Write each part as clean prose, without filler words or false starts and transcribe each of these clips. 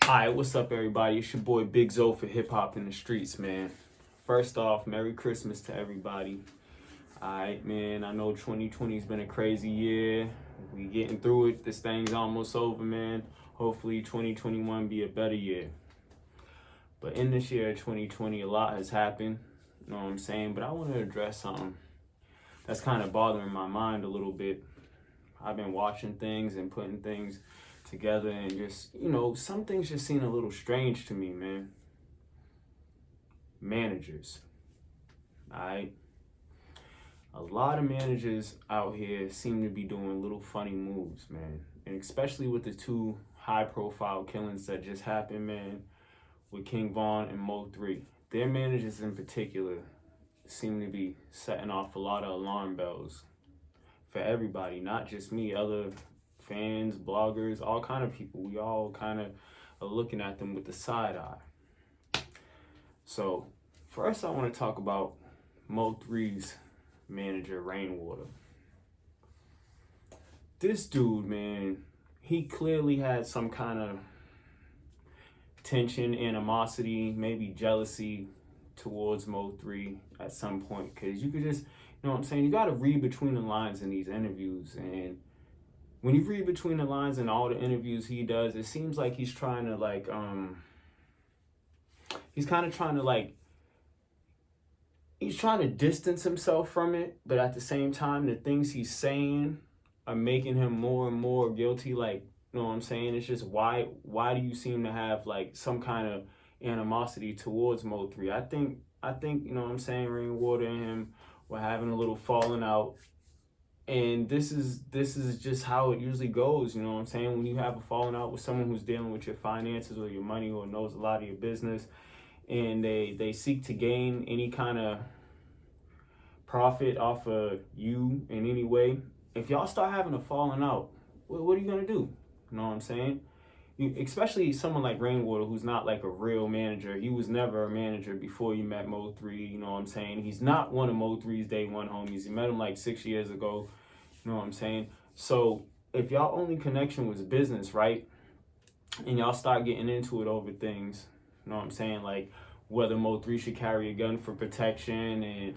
Alright, what's up, everybody? It's your boy Big Zo for Hip Hop in the Streets, man. First off, Merry Christmas to everybody. Alright, man, I know 2020 has been a crazy year. We getting through it. This thing's almost over, man. Hopefully 2021 be a better year. But in this year, 2020, a lot has happened. You know what I'm saying? But I want to address something that's kind of bothering my mind a little bit. I've been watching things and putting things together, and just, some things just seem a little strange to me, man. Managers. Alright? A lot of managers out here seem to be doing little funny moves, man. And especially with the two high profile killings that just happened, man, with King Von and Mo3. Their managers in particular seem to be setting off a lot of alarm bells for everybody, not just me, other fans, bloggers, all kind of people. We all kind of are looking at them with the side eye. So first I want to talk about Mo3's manager, Rainwater. This dude, man, he clearly had some kind of tension, animosity, maybe jealousy towards Mo3 at some point, because you could just, you know what I'm saying, you got to read between the lines in these interviews. And when you read between the lines in all the interviews he does, it seems like he's trying to he's trying to distance himself from it, but at the same time, the things he's saying are making him more and more guilty. Like, you know what I'm saying? It's just, why do you seem to have like some kind of animosity towards Mo3? I think, you know what I'm saying, Rainwater and him were having a little falling out. And this is just how it usually goes, you know what I'm saying? When you have a falling out with someone who's dealing with your finances or your money or knows a lot of your business, and they seek to gain any kind of profit off of you in any way, if y'all start having a falling out, what are you gonna do? You know what I'm saying? Especially someone like Rainwater, who's not like a real manager. He was never a manager before you met Mo3, you know what I'm saying? He's not one of Mo3's day one homies. You met him like 6 years ago, you know what I'm saying? So if y'all only connection was business, right? And y'all start getting into it over things, you know what I'm saying? Like whether Mo3 should carry a gun for protection and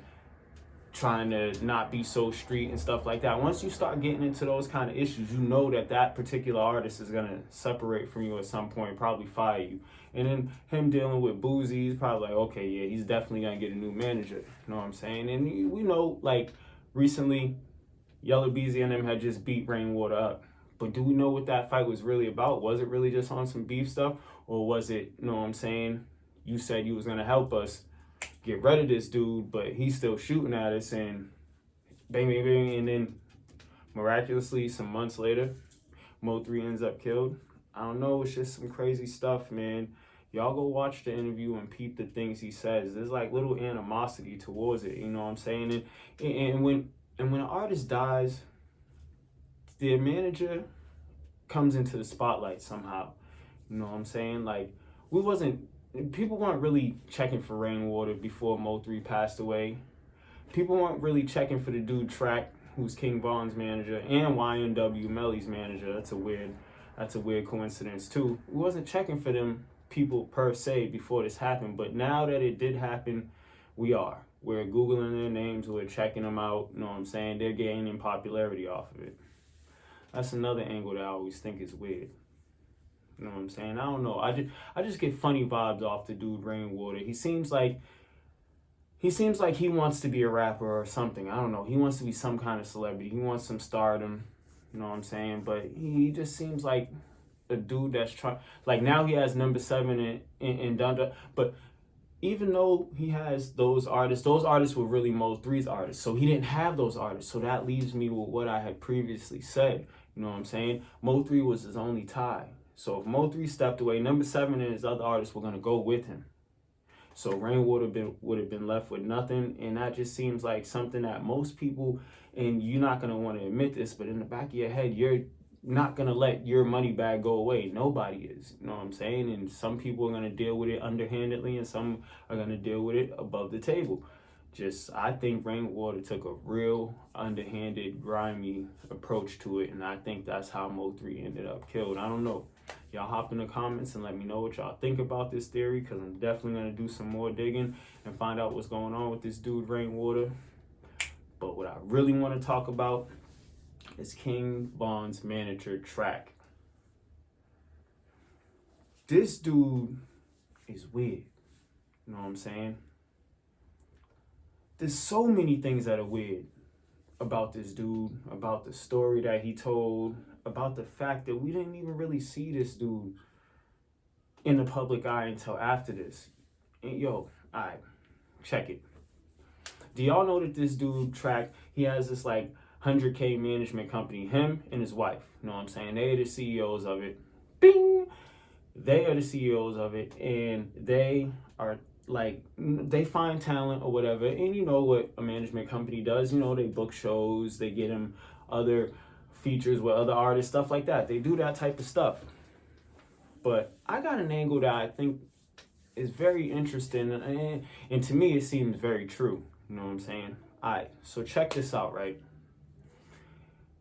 trying to not be so street and stuff like that. Once you start getting into those kind of issues, you know that particular artist is going to separate from you at some point, probably fire you. And then him dealing with Boosie, he's probably like, okay, yeah, he's definitely going to get a new manager. You know what I'm saying? And we know, like, recently, Yellow Beezy and them had just beat Rainwater up. But do we know what that fight was really about? Was it really just on some beef stuff? Or was it, you know what I'm saying, you said you was going to help us get rid of this dude, but he's still shooting at us, and bang, bang, bang, and then miraculously, some months later, Mo3 ends up killed. I don't know, it's just some crazy stuff, man. Y'all go watch the interview and peep the things he says. There's like little animosity towards it, you know what I'm saying? And when an artist dies, their manager comes into the spotlight somehow. You know what I'm saying? Like, people weren't really checking for Rainwater before Mo3 passed away. People weren't really checking for the dude Track, who's King Von's manager, and YNW Melly's manager. That's a weird coincidence too. We wasn't checking for them people per se before this happened, but now that it did happen, we are. We're Googling their names, we're checking them out, you know what I'm saying? They're gaining popularity off of it. That's another angle that I always think is weird. You know what I'm saying? I don't know. I just get funny vibes off the dude Rainwater. He seems like he wants to be a rapper or something. I don't know. He wants to be some kind of celebrity. He wants some stardom. You know what I'm saying? But he just seems like a dude that's trying. Like now he has number 7 in Donda. But even though he has those artists were really Mo3's artists. So he didn't have those artists. So that leaves me with what I had previously said. You know what I'm saying? Mo3 was his only tie. So if Mo3 stepped away, number 7 and his other artists were going to go with him. So Rainwater would have been left with nothing. And that just seems like something that most people, and you're not going to want to admit this, but in the back of your head, you're not going to let your money bag go away. Nobody is. You know what I'm saying? And some people are going to deal with it underhandedly, and some are going to deal with it above the table. I think Rainwater took a real underhanded, grimy approach to it, and I think that's how Mo3 ended up killed. I don't know. Y'all hop in the comments and let me know what y'all think about this theory, because I'm definitely going to do some more digging and find out what's going on with this dude, Rainwater. But what I really want to talk about is King Von's manager, Track. This dude is weird. You know what I'm saying? There's so many things that are weird about this dude, about the story that he told, about the fact that we didn't even really see this dude in the public eye until after this. And yo, alright, check it. Do y'all know that this dude, Track, he has this like 100K management company, him and his wife. You know what I'm saying? They are the CEOs of it. Bing! They are the CEOs of it, and they are like, they find talent or whatever. And you know what a management company does? You know, they book shows, they get them other features with other artists, stuff like that. They do that type of stuff. But I got an angle that I think is very interesting, and to me, it seems very true. You know what I'm saying? All right, so check this out, right?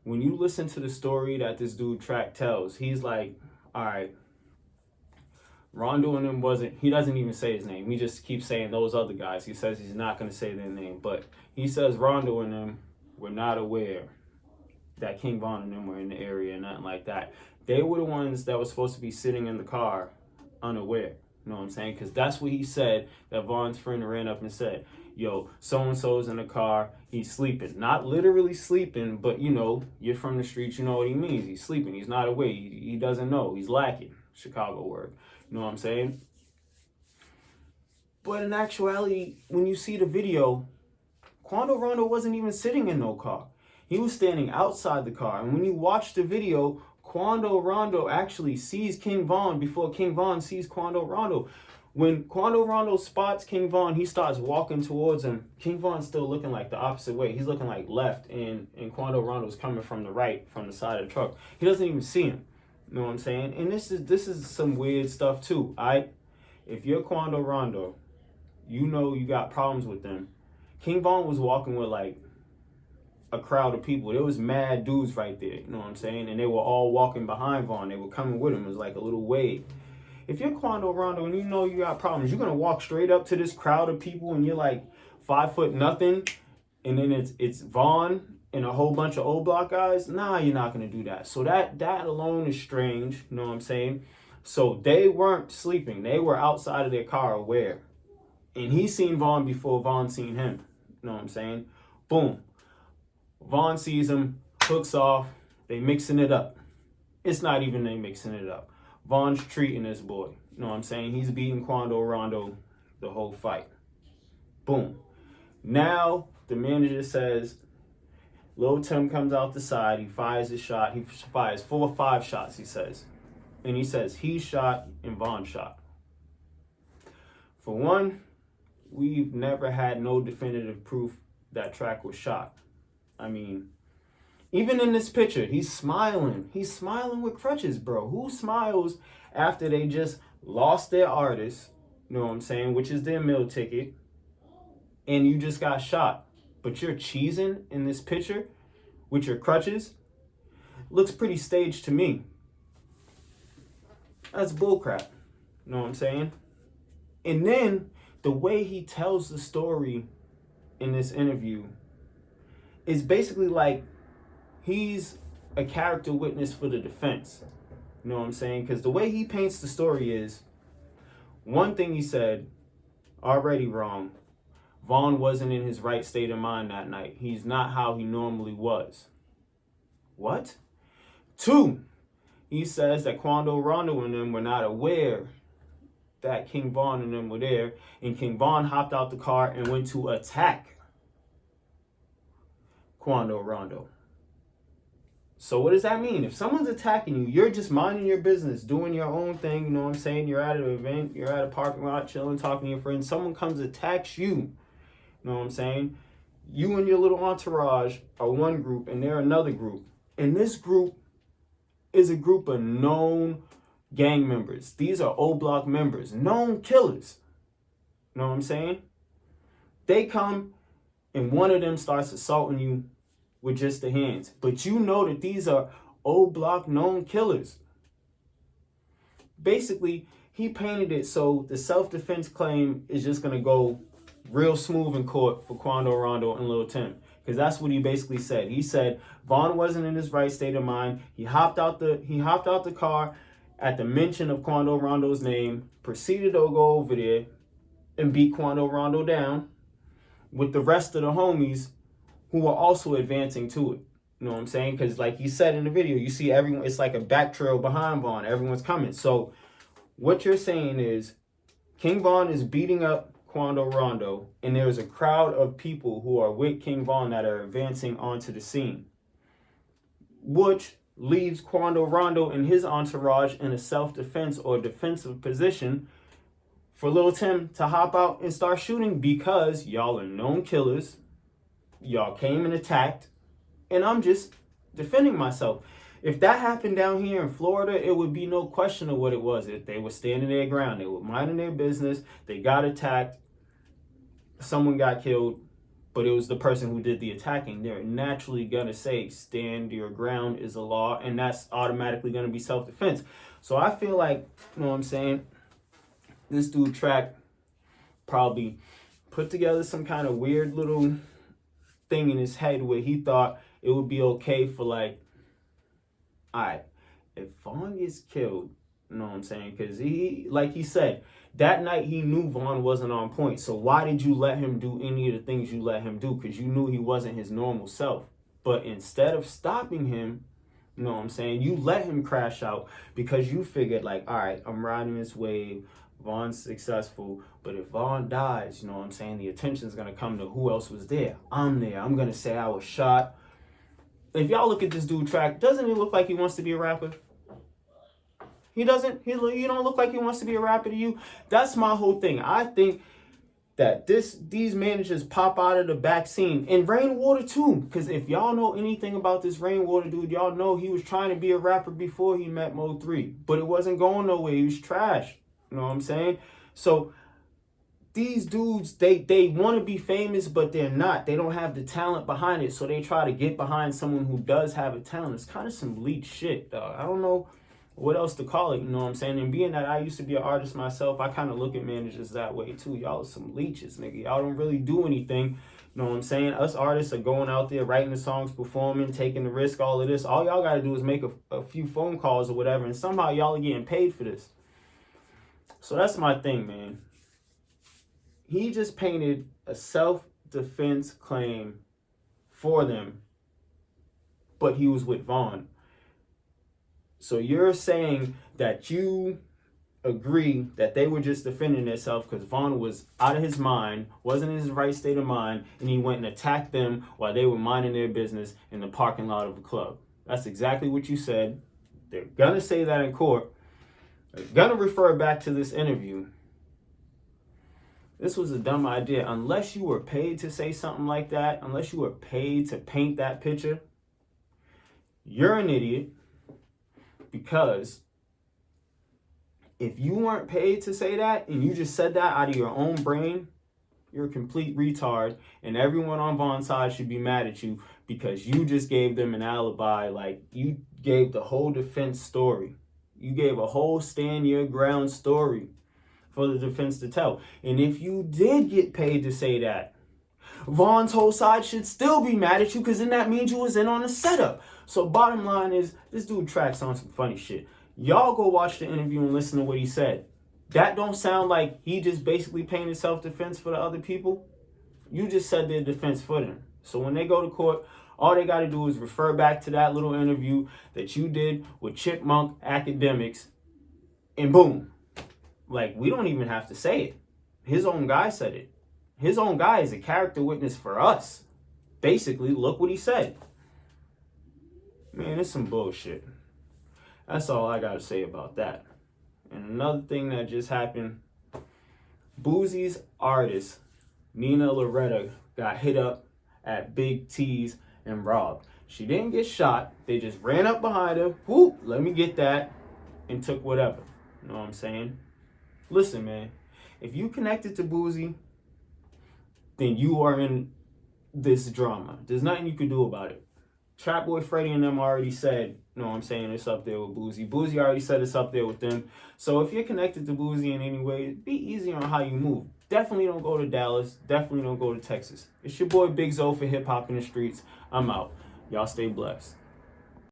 When you listen to the story that this dude Track tells, he's like, all right, Rondo and him he doesn't even say his name. He just keeps saying those other guys. He says he's not going to say their name. But he says Rondo and them were not aware that King Von and them were in the area and nothing like that. They were the ones that were supposed to be sitting in the car unaware. You know what I'm saying? Because that's what he said, that Von's friend ran up and said, yo, so-and-so's in the car, he's sleeping. Not literally sleeping, but, you know, you're from the streets, you know what he means. He's sleeping. He's not awake. He doesn't know. He's lacking. Chicago word. You know what I'm saying? But in actuality, when you see the video, Quando Rondo wasn't even sitting in no car. He was standing outside the car. And when you watch the video, Quando Rondo actually sees King Von before King Von sees Quando Rondo. When Quando Rondo spots King Von, he starts walking towards him. King Von's still looking like the opposite way. He's looking like left, and Quando Rondo's coming from the right, from the side of the truck. He doesn't even see him. You know what I'm saying? And this is some weird stuff too. If you're Quando Rondo, you know you got problems with them. King Von was walking with like a crowd of people. There was mad dudes right there. You know what I'm saying? And they were all walking behind Von. They were coming with him. It was like a little wave. If you're Quando Rondo and you know you got problems, you're gonna walk straight up to this crowd of people and you're like 5 foot nothing, and then it's Von and a whole bunch of old block guys. Nah, you're not gonna do that. So that alone is strange. You know what I'm saying? So they weren't sleeping. They were outside of their car aware. And he seen Von before Von seen him. You know what I'm saying? Boom. Von sees him, hooks off, they mixing it up. It's not even they mixing it up. Von's treating this boy. You know what I'm saying? He's beating Quando Rondo the whole fight. Boom. Now the manager says, Lil Tim comes out the side, he fires his shot, he fires 4 or 5 shots, he says. And he says he shot and Von shot. For one, we've never had no definitive proof that Track was shot. I mean, even in this picture, he's smiling. He's smiling with crutches, bro. Who smiles after they just lost their artist, you know what I'm saying, which is their meal ticket, and you just got shot, but you're cheesing in this picture with your crutches? Looks pretty staged to me. That's bullcrap. You know what I'm saying? And then the way he tells the story in this interview is basically like he's a character witness for the defense. You know what I'm saying? Because the way he paints the story is, one thing he said, already wrong. Von wasn't in his right state of mind that night. He's not how he normally was. What? 2, he says that Quando Rondo and them were not aware that King Von and them were there, and King Von hopped out the car and went to attack Quando Rondo. So what does that mean? If someone's attacking you, you're just minding your business, doing your own thing, you know what I'm saying? You're at an event, you're at a parking lot, chilling, talking to your friends. Someone comes, attacks you, you know what I'm saying? You and your little entourage are one group, and they're another group. And this group is a group of known gang members. These are O Block members, known killers. You know what I'm saying? They come, and one of them starts assaulting you with just the hands. But you know that these are O Block known killers. basically, he painted it so the self-defense claim is just going to go real smooth in court for Quando Rondo and Lil Tim. Because that's what he basically said. He said Vaughn wasn't in his right state of mind. He hopped out the car at the mention of Quando Rondo's name, proceeded to go over there and beat Quando Rondo down with the rest of the homies who were also advancing to it. You know what I'm saying? Because like he said in the video, you see everyone, it's like a back trail behind Vaughn. Everyone's coming. So what you're saying is King Vaughn is beating up Quando Rondo, and there's a crowd of people who are with King Vaughn that are advancing onto the scene, which leaves Quando Rondo and his entourage in a self-defense or defensive position for Lil Tim to hop out and start shooting because y'all are known killers. Y'all came and attacked, and I'm just defending myself. If that happened down here in Florida, it would be no question of what it was. If they were standing their ground, they were minding their business, they got attacked, someone got killed, but it was the person who did the attacking. They're naturally going to say, stand your ground is a law, and that's automatically going to be self-defense. So I feel like, you know what I'm saying, this dude Track probably put together some kind of weird little thing in his head where he thought it would be okay for like, all right, if Vaughn gets killed, you know what I'm saying? Because he, like he said, that night he knew Vaughn wasn't on point. So why did you let him do any of the things you let him do? Because you knew he wasn't his normal self. But instead of stopping him, you know what I'm saying, you let him crash out because you figured like, all right, I'm riding this wave. Vaughn's successful. But if Vaughn dies, you know what I'm saying, the attention's going to come to who else was there. I'm there. I'm going to say I was shot. If y'all look at this dude Track, doesn't he look like he wants to be a rapper? He doesn't. He don't look like he wants to be a rapper to you. That's my whole thing. I think that these managers pop out of the back scene. And Rainwater too. Because if y'all know anything about this Rainwater dude, y'all know he was trying to be a rapper before he met Mo3. But it wasn't going nowhere. He was trash. You know what I'm saying? So these dudes, they want to be famous, but they're not. They don't have the talent behind it. So they try to get behind someone who does have a talent. It's kind of some bleak shit, dog. I don't know what else to call it, you know what I'm saying? And being that I used to be an artist myself, I kind of look at managers that way too. Y'all are some leeches, nigga. Y'all don't really do anything. You know what I'm saying? Us artists are going out there, writing the songs, performing, taking the risk, all of this. All y'all got to do is make a few phone calls or whatever, and somehow y'all are getting paid for this. So that's my thing, man. He just painted a self-defense claim for them, but he was with Vaughn. So you're saying that you agree that they were just defending themselves because Vaughn was out of his mind, wasn't in his right state of mind, and he went and attacked them while they were minding their business in the parking lot of a club. That's exactly what you said. They're going to say that in court. They're going to refer back to this interview. This was a dumb idea. Unless you were paid to say something like that, unless you were paid to paint that picture, you're an idiot. Because if you weren't paid to say that and you just said that out of your own brain, you're a complete retard. And everyone on Vaughn's side should be mad at you because you just gave them an alibi. Like, you gave the whole defense story. You gave a whole stand your ground story for the defense to tell. And if you did get paid to say that, Vaughn's whole side should still be mad at you because then that means you was in on the setup. So bottom line is, this dude Tracks on some funny shit. Y'all go watch the interview and listen to what he said. That don't sound like he just basically painted self-defense for the other people. You just said their defense for them. So when they go to court, all they got to do is refer back to that little interview that you did with Chipmunk Academics, and boom. Like, we don't even have to say it. His own guy said it. His own guy is a character witness for us. Basically, look what he said. Man, it's some bullshit. That's all I got to say about that. And another thing that just happened, Boosie's artist, Nina Loretta, got hit up at Big T's and robbed. She didn't get shot. They just ran up behind her. Whoop, let me get that. And took whatever. You know what I'm saying? Listen, man. If you connected to Boosie, then you are in this drama. There's nothing you can do about it. Trap Boy Freddy and them already said, you know what I'm saying, it's up there with Boosie. Boosie already said it's up there with them. So if you're connected to Boosie in any way, be easy on how you move. Definitely don't go to Dallas. Definitely don't go to Texas. It's your boy Big Zo for Hip Hop in the Streets. I'm out. Y'all stay blessed.